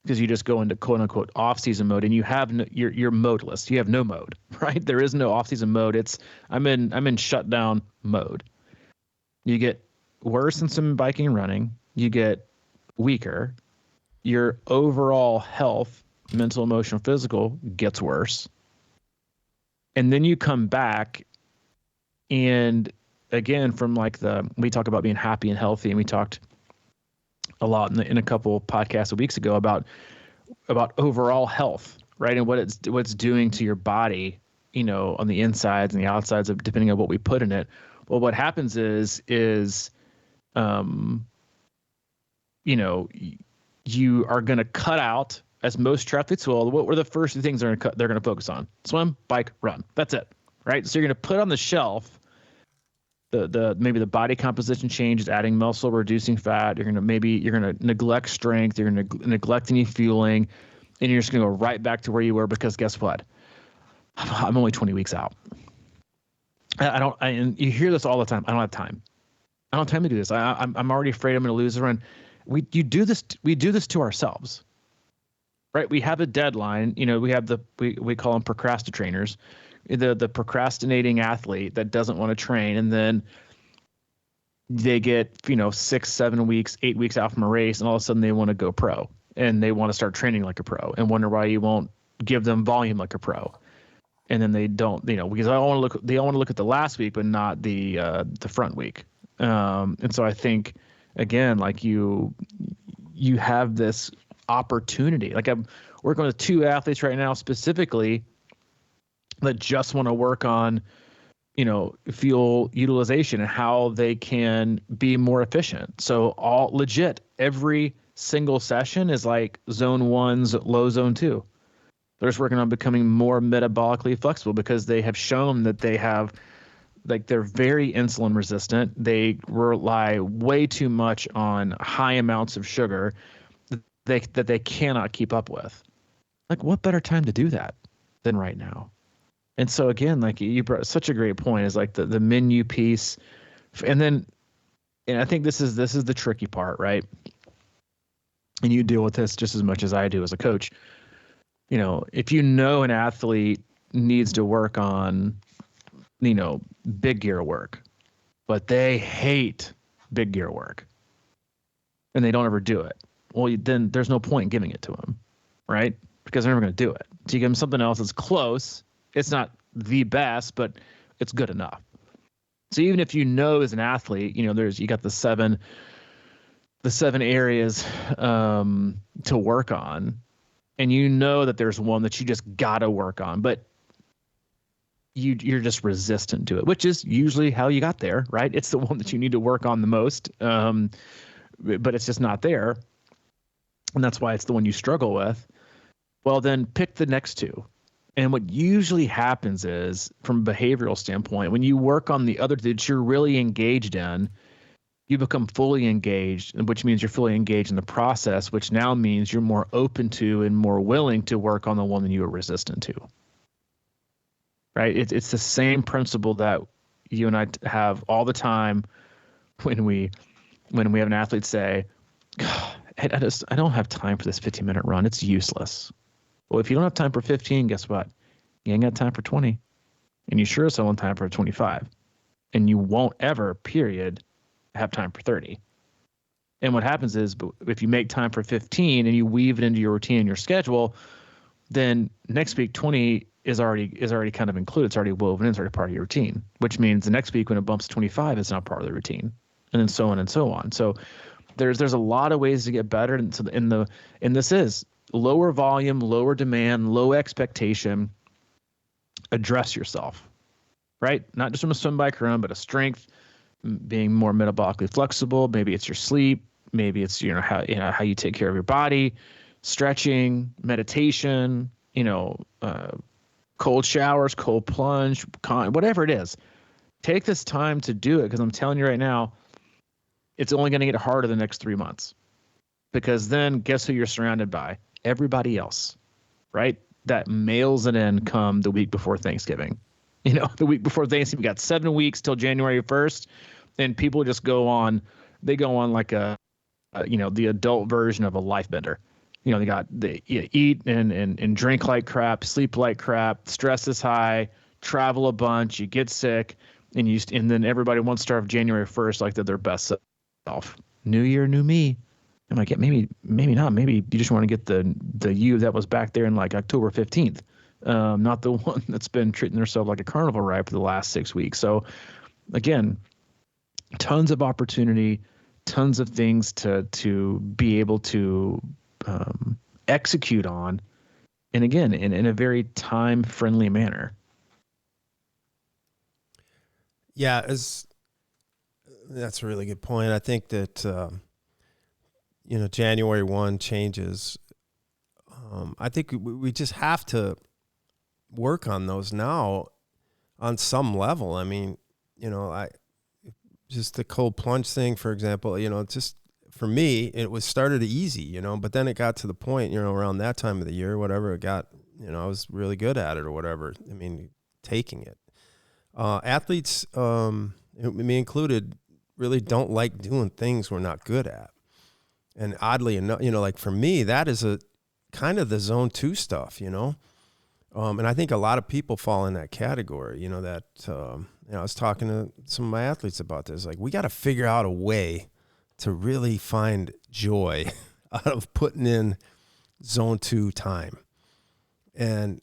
because you just go into quote unquote off season mode, and you have you're modeless. You have no mode, right? There is no off season mode. I'm in shutdown mode. You get worse in some biking and running. You get weaker. Your overall health, mental, emotional, physical, gets worse. And then you come back, and again, from like we talk about being happy and healthy, and we talked a lot in a couple podcasts weeks ago about overall health, right? And what's doing to your body, on the insides and the outsides of, depending on what we put in it. Well, what happens is you are going to cut out, as most triathletes will. What were the first things they're going to focus on? Swim, bike, run. That's it, right? So you're going to put on the shelf maybe the body composition changes, adding muscle, reducing fat. You're going to neglect strength. You're going to neglect any fueling, and you're just going to go right back to where you were, because guess what? I'm only 20 weeks out. And you hear this all the time. I don't have time. I don't have time to do this. I'm already afraid I'm going to lose the run. We do this to ourselves, right? We have a deadline. We have we call them procrastinators, the procrastinating athlete that doesn't want to train, and then they get 6, 7 weeks, 8 weeks out from a race, and all of a sudden they want to go pro, and they want to start training like a pro, and wonder why you won't give them volume like a pro. And then they don't, because they all want to look at the last week, but not the front week. And so I think, again, like you have this opportunity. Like, I'm working with 2 athletes right now specifically that just want to work on, fuel utilization and how they can be more efficient. So all legit, every single session is like zone 1's low zone 2. They're just working on becoming more metabolically flexible, because they have shown that they have, they're very insulin resistant. They rely way too much on high amounts of sugar that they cannot keep up with. Like, what better time to do that than right now? And so again, like you brought such a great point, is like the menu piece. And I think this is the tricky part, right? And you deal with this just as much as I do as a coach. If an athlete needs to work on, big gear work, but they hate big gear work and they don't ever do it, well, then there's no point in giving it to them, right? Because they're never going to do it. So you give them something else that's close. It's not the best, but it's good enough. So even if as an athlete, you got the seven areas to work on, and that there's one that you just got to work on, but you're just resistant to it, which is usually how you got there, right? It's the one that you need to work on the most, but it's just not there. And that's why it's the one you struggle with. Well, then pick the next 2. And what usually happens is, from a behavioral standpoint, when you work on the other that you're really engaged in, you become fully engaged, which means you're fully engaged in the process, which now means you're more open to and more willing to work on the one that you were resistant to. Right? It's the same principle that you and I have all the time when we have an athlete say, I don't have time for this 15-minute run. It's useless. Well, if you don't have time for 15, guess what? You ain't got time for 20. And you sure as hell want time for 25. And you won't ever, period, have time for 30. And what happens is, if you make time for 15 and you weave it into your routine and your schedule, then next week 20 is already kind of included. It's already woven in. It's already part of your routine, which means the next week when it bumps to 25, it's not part of the routine, and then so on and so on. So there's a lot of ways to get better. And so and this is lower volume, lower demand, low expectation. Address yourself, right? Not just from a swim, bike, run, but a strength, being more metabolically flexible. Maybe it's your sleep. Maybe it's how you take care of your body, stretching, meditation. Cold showers, cold plunge, whatever it is. Take this time to do it, because I'm telling you right now, it's only going to get harder the next 3 months, because then guess who you're surrounded by? Everybody else, right? That mails it in come the week before Thanksgiving. The week before Thanksgiving, we got 7 weeks till January 1st, and people just go on like the adult version of a life bender. They eat and drink like crap, sleep like crap, stress is high, travel a bunch, you get sick, and then everybody wants to start off January 1st like they're their best self. New year, new me. I'm like, yeah, maybe not. Maybe you just want to get the you that was back there in like October 15th, not the one that's been treating themselves like a carnival ride for the last 6 weeks. So, again, tons of opportunity, tons of things to be able to execute on, and again, in a very time-friendly manner. Yeah, that's a really good point. I think that January 1 changes. I think we just have to work on those now on some level. I mean, just the cold plunge thing, for example, just for me, it was started easy, but then it got to the point, around that time of the year, whatever it got, I was really good at it or whatever. I mean, taking it. Athletes, me included, really don't like doing things we're not good at. And oddly enough, like for me, that is a kind of the zone 2 stuff, and I think a lot of people fall in that category, that, I was talking to some of my athletes about this. Like, we got to figure out a way to really find joy out of putting in zone 2 time. And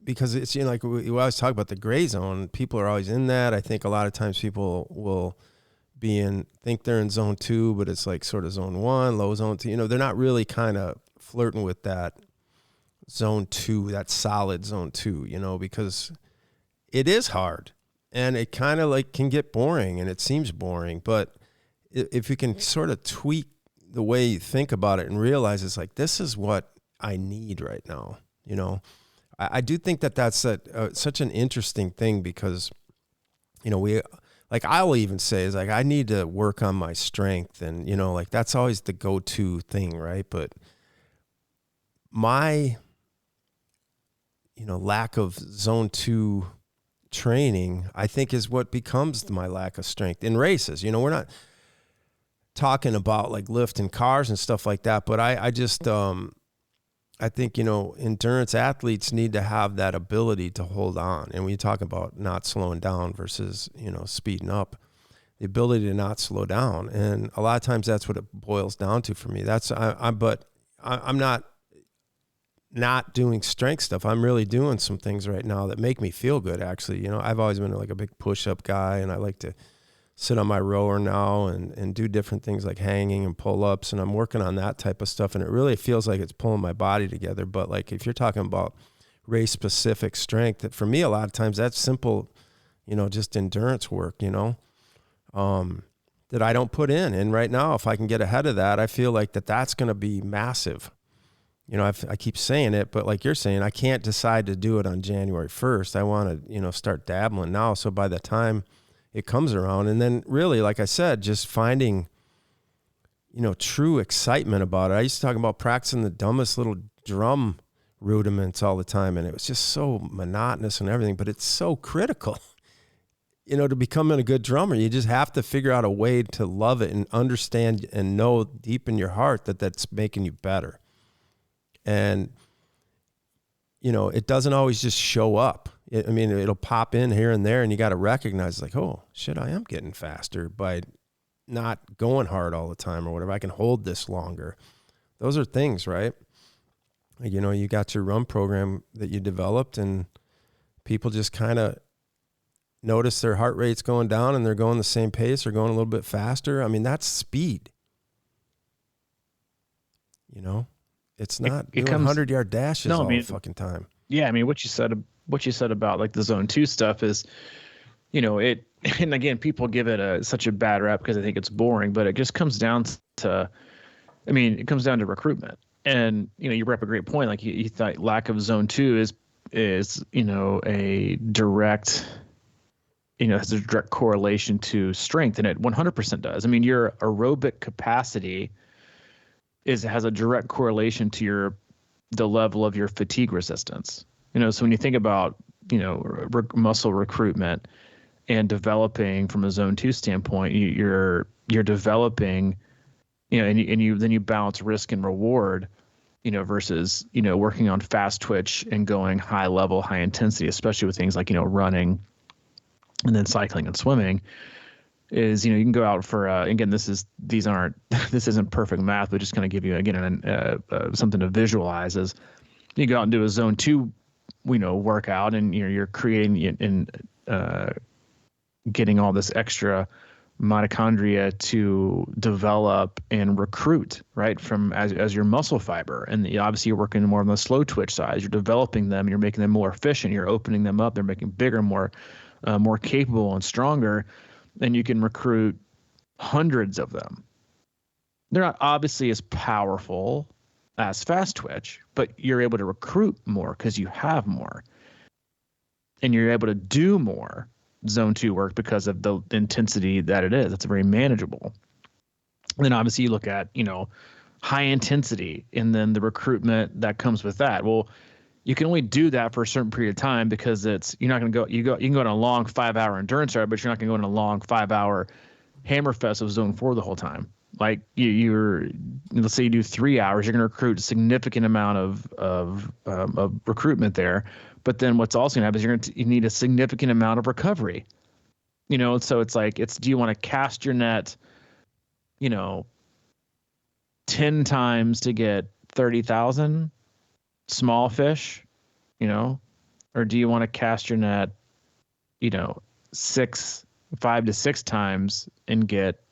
because it's, like we always talk about the gray zone, people are always in that. I think a lot of times people will think they're in zone 2, but it's like sort of zone 1, low zone 2. They're not really kind of flirting with that zone 2, that solid zone 2, because it is hard and it kind of like can get boring, and it seems boring. But if you can sort of tweak the way you think about it and realize it's like, this is what I need right now, I do think that that's such an interesting thing, because, like I'll even say is like, I need to work on my strength, and, like that's always the go-to thing. Right. But my, lack of zone 2 training, I think, is what becomes my lack of strength in races. We're not talking about like lifting cars and stuff like that, but I just, I think, endurance athletes need to have that ability to hold on. And when you talk about not slowing down versus, speeding up, the ability to not slow down. And a lot of times that's what it boils down to for me. I'm not doing strength stuff. I'm really doing some things right now that make me feel good, actually. I've always been like a big push-up guy, and I like to sit on my rower now and do different things like hanging and pull-ups, and I'm working on that type of stuff, and it really feels like it's pulling my body together. But like, if you're talking about race-specific strength, that for me, a lot of times that's simple, just endurance work, that I don't put in. And right now, if I can get ahead of that, I feel like that's going to be massive. I keep saying it, but like you're saying, I can't decide to do it on January 1st. I want to, start dabbling now. So by the time it comes around, and then really, like I said, just finding, true excitement about it. I used to talk about practicing the dumbest little drum rudiments all the time, and it was just so monotonous and everything, but it's so critical, to becoming a good drummer. You just have to figure out a way to love it and understand and know deep in your heart that that's making you better. And, it doesn't always just show up. It'll pop in here and there, and you got to recognize like, oh shit, I am getting faster by not going hard all the time or whatever. I can hold this longer. Those are things, right? You got your run program that you developed, and people just kind of notice their heart rate's going down and they're going the same pace or going a little bit faster. That's speed. It's not doing 100-yard dashes all the fucking time. Yeah, what you said about like the zone 2 stuff is, it, and again, people give it such a bad rap because I think it's boring, but it just comes down to, it comes down to recruitment. And, you brought up a great point. Like you thought lack of zone 2 is, a direct, has a direct correlation to strength, and it 100% does. Your aerobic capacity has a direct correlation to the level of your fatigue resistance. So when you think about muscle recruitment and developing from a zone 2 standpoint, you're developing, and then you balance risk and reward, versus, working on fast twitch and going high level, high intensity, especially with things like, running and then cycling and swimming. Is, you can go out for, again, this isn't perfect math, but just kind of give you, again, something to visualize. Is you go out and do a zone 2, workout, and you're creating and getting all this extra mitochondria to develop and recruit, right, from as your muscle fiber. And obviously you're working more on the slow twitch side. You're developing them, you're making them more efficient, you're opening them up, they're making bigger, more capable and stronger, and you can recruit hundreds of them. They're not obviously as powerful as fast twitch, but you're able to recruit more because you have more, and you're able to do more zone 2 work because of the intensity that it is. It's very manageable. And then obviously you look at, high intensity and then the recruitment that comes with that. Well, you can only do that for a certain period of time because you're not going to go, you can go on a long 5-hour endurance ride, but you're not going to go on a long 5-hour hammerfest of zone 4 the whole time. Like let's say you do 3 hours, you're going to recruit a significant amount of recruitment there. But then what's also going to happen is you need a significant amount of recovery. So it's like, do you want to cast your net, 10 times to get 30,000 small fish, or do you want to cast your net, 5 to 6 times and get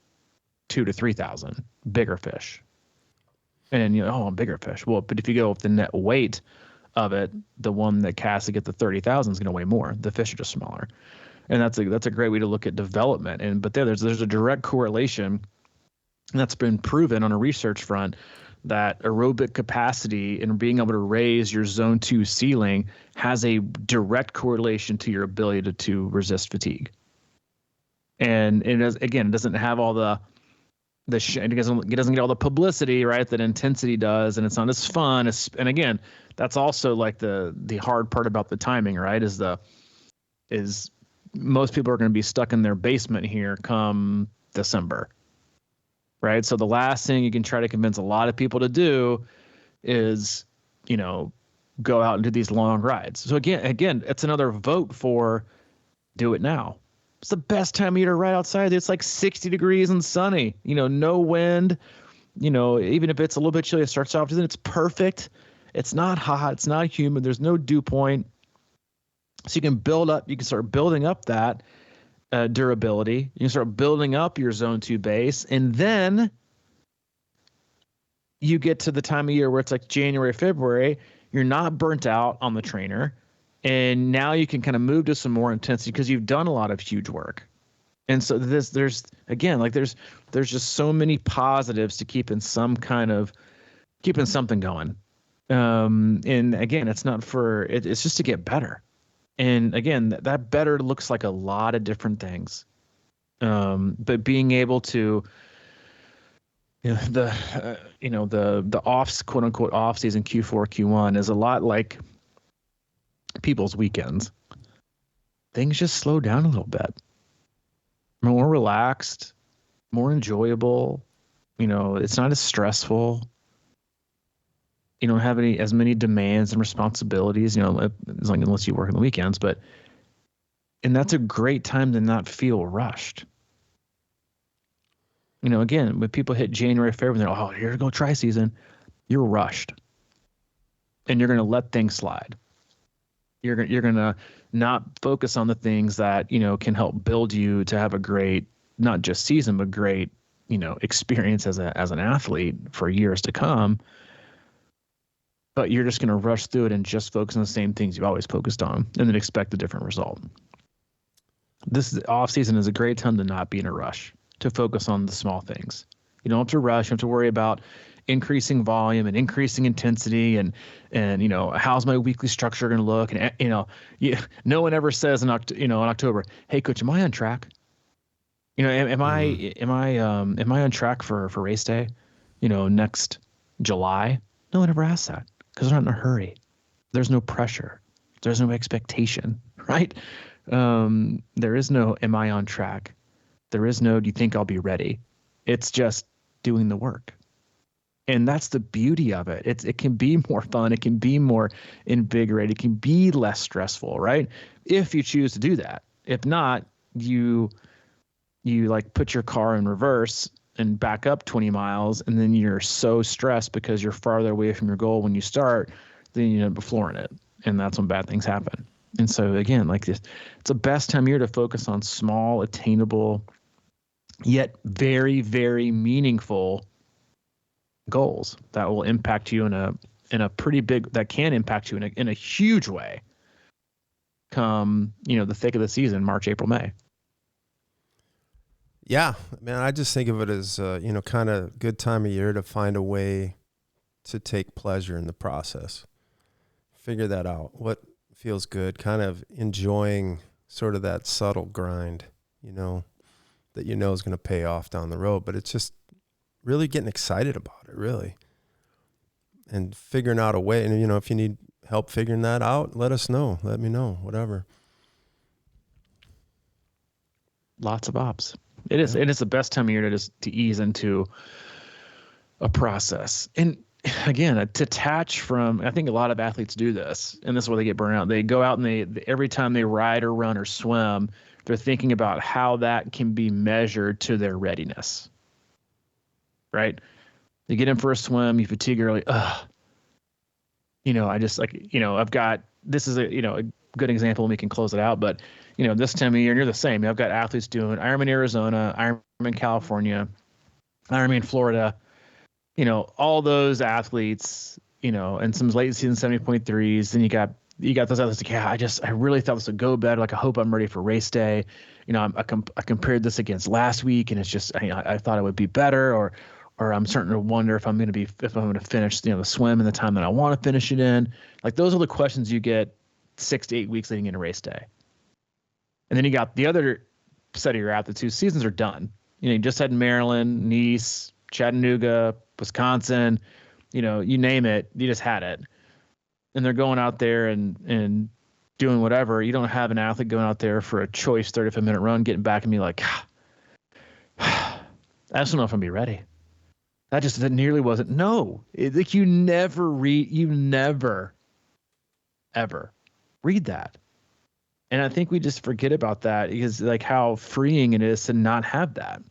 2,000 to 3,000 bigger fish? And bigger fish. Well, but if you go with the net weight of it, the one that casts to get the 30,000 is going to weigh more. The fish are just smaller, and that's a great way to look at development. But there's a direct correlation, and that's been proven on a research front, that aerobic capacity and being able to raise your zone 2 ceiling has a direct correlation to your ability to resist fatigue. And it doesn't have all it doesn't get all the publicity, right, that intensity does, and it's not as fun. And again, that's also like the hard part about the timing, right? Is most people are going to be stuck in their basement here come December, right? So the last thing you can try to convince a lot of people to do is, go out and do these long rides. So again, it's another vote for do it now. It's the best time of year to ride outside. It's like 60 degrees and sunny, no wind, even if it's a little bit chilly, it starts off, it's perfect. It's not hot. It's not humid. There's no dew point. So you can start building up that durability. You can start building up your zone 2 base. And then you get to the time of year where it's like January, February, you're not burnt out on the trainer. And now you can kind of move to some more intensity because you've done a lot of huge work. And so there's just so many positives to keeping something going. And again, it's not it's just to get better. And again, that better looks like a lot of different things. But being able to, the quote unquote off season, Q4, Q1 is a lot like people's weekends. Things just slow down a little bit, more relaxed, more enjoyable. It's not as stressful. You don't have as many demands and responsibilities, unless you work on the weekends, and that's a great time to not feel rushed. Again, when people hit January, February, they're like, oh, here to go try season, you're rushed, and you're going to let things slide. You're going to not focus on the things that, can help build you to have a great, not just season, but great, experience as an athlete for years to come. But you're just going to rush through it and just focus on the same things you've always focused on and then expect a different result. This off season is a great time to not be in a rush, to focus on the small things. You don't have to rush. You don't have to worry about increasing volume and increasing intensity and how's my weekly structure going to look? And no one ever says in October, hey coach, am I on track? Am I on track for race day? Next July? No one ever asks that because they're not in a hurry. There's no pressure There's no expectation, right? There is no, am I on track? There is no, do you think I'll be ready? It's just doing the work. And that's the beauty of it. It can be more fun. It can be more invigorating. It can be less stressful, right? If you choose to do that. If not, you like put your car in reverse and back up 20 miles, and then you're so stressed because you're farther away from your goal when you start, then you end up flooring it. And that's when bad things happen. And so again, like this, it's the best time of year to focus on small, attainable, yet very, very meaningful goals that will impact you in a pretty big, that can impact you in a huge way come, the thick of the season, March, April, May. Yeah, man, I just think of it as, kind of good time of year to find a way to take pleasure in the process. Figure that out. What feels good, kind of enjoying sort of that subtle grind, that is going to pay off down the road. But it's just really getting excited about it, really. And figuring out a way. And, if you need help figuring that out, let us know. Let me know, whatever. Lots of ops. It is. It is the best time of year to ease into a process. And again, to detach from, I think a lot of athletes do this, and this is where they get burned out. They go out and they every time they ride or run or swim, they're thinking about how that can be measured to their readiness. Right? You get in for a swim, you fatigue early. I just I've got, this is a good example, and we can close it out, but this time of year, and you're the same. I've got athletes doing Ironman Arizona, Ironman California, Ironman Florida, all those athletes, and some late season 70.3s. Then you got those athletes like, I really thought this would go better. Like, I hope I'm ready for race day. I compared this against last week, and it's just, I thought it would be better, or I'm starting to wonder if I'm going to finish, the swim in the time that I want to finish it in. Like, those are the questions you get 6 to 8 weeks leading into race day. And then you got the other set of your athletes whose seasons are done. You just had Maryland, Nice, Chattanooga, Wisconsin, you name it, you just had it. And they're going out there and doing whatever. You don't have an athlete going out there for a choice 35-minute run, getting back and be like, I just don't know if I'm going to be ready. That nearly wasn't. No, you never, ever read that. And I think we just forget about that, because like how freeing it is to not have that.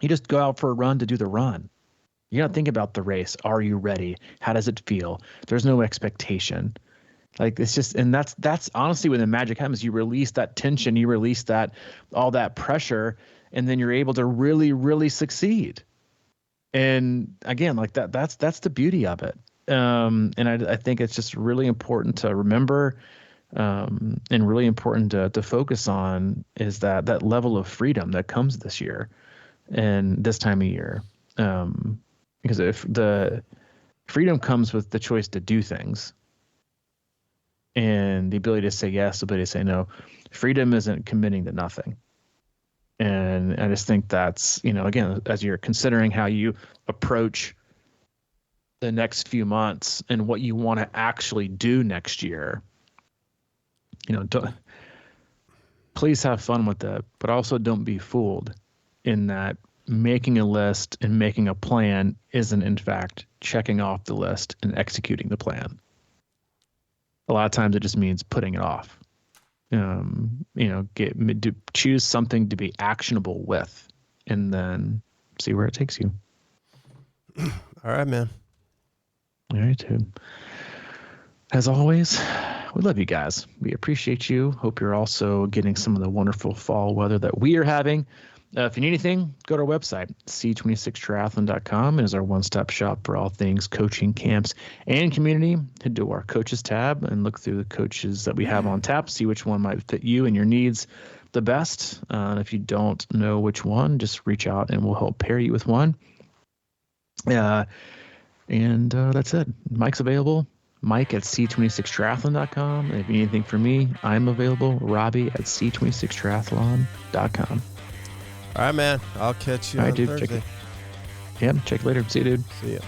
You just go out for a run to do the run. You don't think about the race. Are you ready? How does it feel? There's no expectation. Like, it's just, and that's honestly when the magic happens. You release that tension, you release all that pressure, and then you're able to really, really succeed. And again, like that's the beauty of it. And I think it's just really important to remember, and really important to focus on, is that level of freedom that comes this year and this time of year. Because if the freedom comes with the choice to do things and the ability to say yes, the ability to say no. Freedom isn't committing to nothing. And I just think that's, again, as you're considering how you approach the next few months and what you want to actually do next year, please have fun with that, but also don't be fooled in that making a list and making a plan isn't in fact checking off the list and executing the plan. A lot of times it just means putting it off. Choose something to be actionable with, and then see where it takes you. All right, man. All right, dude. As always, we love you guys. We appreciate you. Hope you're also getting some of the wonderful fall weather that we are having. If you need anything, go to our website, c26triathlon.com. It is our one-stop shop for all things coaching, camps, and community. Head to our coaches tab and look through the coaches that we have on tap, see which one might fit you and your needs the best. If you don't know which one, just reach out and we'll help pair you with one. And that's it. Mike's available. Mike at c26triathlon.com. And if you need anything from me, I'm available. Robbie at c26triathlon.com. All right, man. I'll catch you on Thursday. Check you later. See you, dude. See ya.